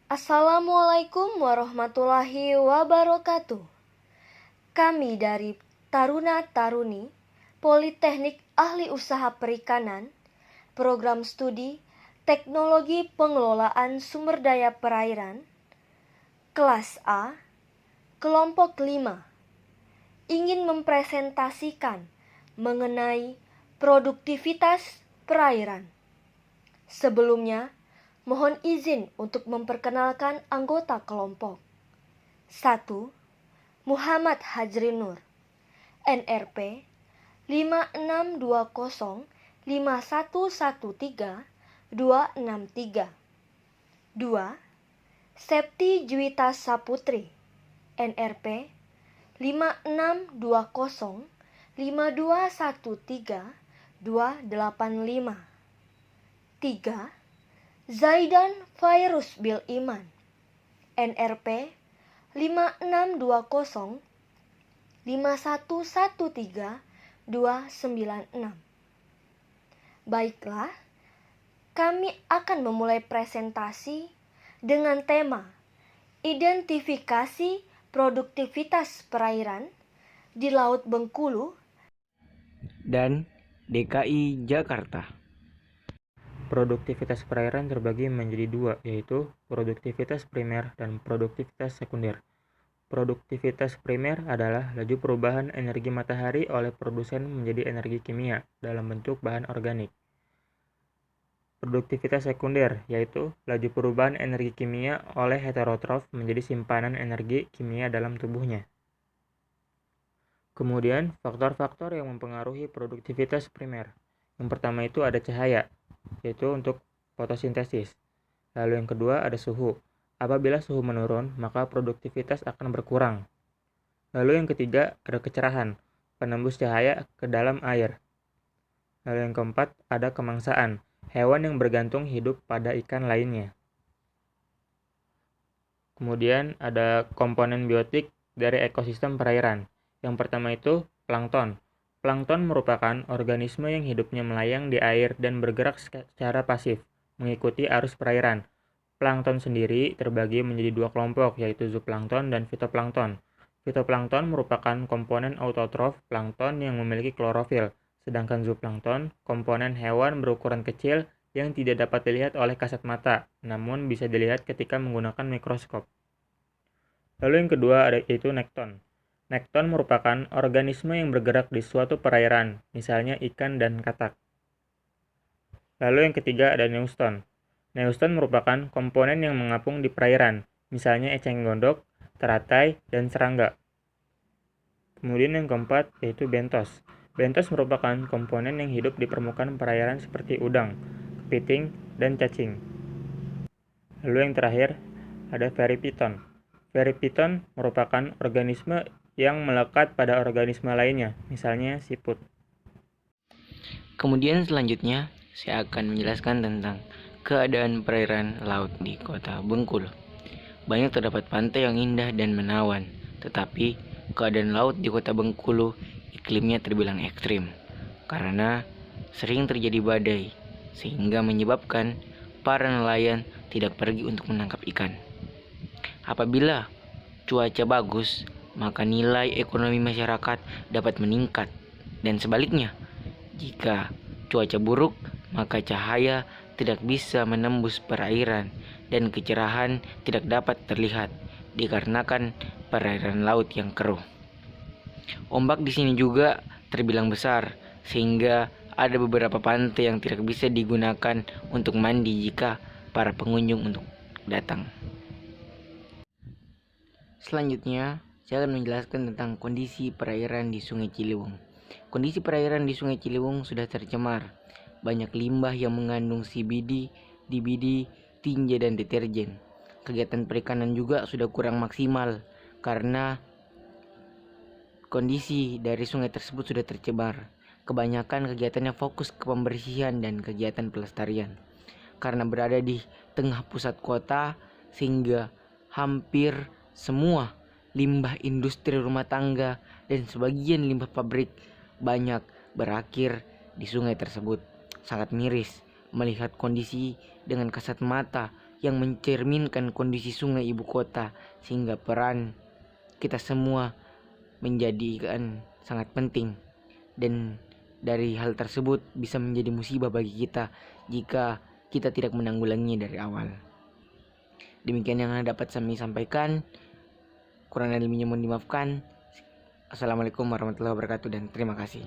Assalamualaikum warahmatullahi wabarakatuh. Kami dari Taruna Taruni Politeknik Ahli Usaha Perikanan, Program Studi Teknologi Pengelolaan Sumber Daya Perairan, Kelas A, Kelompok 5, ingin mempresentasikan mengenai produktivitas perairan. Sebelumnya, mohon izin untuk memperkenalkan anggota kelompok. 1. Muhammad Hajri Nur, NRP 56205113-263. 2. Septi Juwita Saputri, NRP 56205213-285. 3. Zaidan Fairuz Bil Iman, NRP 56205113-296. Baiklah, kami akan memulai presentasi dengan tema Identifikasi Produktivitas Perairan di Laut Bengkulu dan DKI Jakarta. Produktivitas perairan terbagi menjadi dua, yaitu produktivitas primer dan produktivitas sekunder. Produktivitas primer adalah laju perubahan energi matahari oleh produsen menjadi energi kimia dalam bentuk bahan organik. Produktivitas sekunder yaitu laju perubahan energi kimia oleh heterotrof menjadi simpanan energi kimia dalam tubuhnya. Kemudian, faktor-faktor yang mempengaruhi produktivitas primer. Yang pertama itu ada cahaya, yaitu untuk fotosintesis. Lalu yang kedua ada suhu. Apabila suhu menurun, maka produktivitas akan berkurang. Lalu yang ketiga ada kecerahan, penembus cahaya ke dalam air. Lalu yang keempat ada kemangsaan, hewan yang bergantung hidup pada ikan lainnya. Kemudian ada komponen biotik dari ekosistem perairan. Yang pertama itu plankton. Plankton merupakan organisme yang hidupnya melayang di air dan bergerak secara pasif, mengikuti arus perairan. Plankton sendiri terbagi menjadi dua kelompok, yaitu zooplankton dan fitoplankton. Fitoplankton merupakan komponen autotrof plankton yang memiliki klorofil, sedangkan zooplankton komponen hewan berukuran kecil yang tidak dapat dilihat oleh kasat mata, namun bisa dilihat ketika menggunakan mikroskop. Lalu yang kedua yaitu nekton. Nekton merupakan organisme yang bergerak di suatu perairan, misalnya ikan dan katak. Lalu yang ketiga ada neuston. Neuston merupakan komponen yang mengapung di perairan, misalnya eceng gondok, teratai, dan serangga. Kemudian yang keempat yaitu bentos. Bentos merupakan komponen yang hidup di permukaan perairan seperti udang, kepiting, dan cacing. Lalu yang terakhir ada peripiton. Peripiton merupakan organisme yang melekat pada organisme lainnya, misalnya siput. Kemudian selanjutnya, saya akan menjelaskan tentang keadaan perairan laut di kota Bengkulu. Banyak terdapat pantai yang indah dan menawan, tetapi keadaan laut di kota Bengkulu iklimnya terbilang ekstrim, karena sering terjadi badai, sehingga menyebabkan para nelayan tidak pergi untuk menangkap ikan. Apabila cuaca bagus, maka nilai ekonomi masyarakat dapat meningkat, dan sebaliknya, jika cuaca buruk, maka cahaya tidak bisa menembus perairan dan kecerahan tidak dapat terlihat dikarenakan perairan laut yang keruh. Ombak di sini juga terbilang besar, sehingga ada beberapa pantai yang tidak bisa digunakan untuk mandi jika para pengunjung untuk datang. Selanjutnya, saya akan menjelaskan tentang kondisi perairan di Sungai Ciliwung. Kondisi perairan di Sungai Ciliwung sudah tercemar. Banyak limbah yang mengandung CBD, DBD, tinja, dan deterjen. Kegiatan perikanan juga sudah kurang maksimal karena kondisi dari sungai tersebut sudah tercemar. Kebanyakan kegiatannya fokus ke pembersihan dan kegiatan pelestarian. Karena berada di tengah pusat kota, sehingga hampir semua limbah industri rumah tangga dan sebagian limbah pabrik banyak berakhir di sungai tersebut. Sangat miris melihat kondisi dengan kasat mata yang mencerminkan kondisi sungai ibu kota, sehingga peran kita semua menjadikan sangat penting. Dan dari hal tersebut bisa menjadi musibah bagi kita jika kita tidak menanggulanginya dari awal. Demikian yang dapat kami sampaikan. Kurang lebihnya mohon dimaafkan. Assalamualaikum warahmatullahi wabarakatuh dan terima kasih.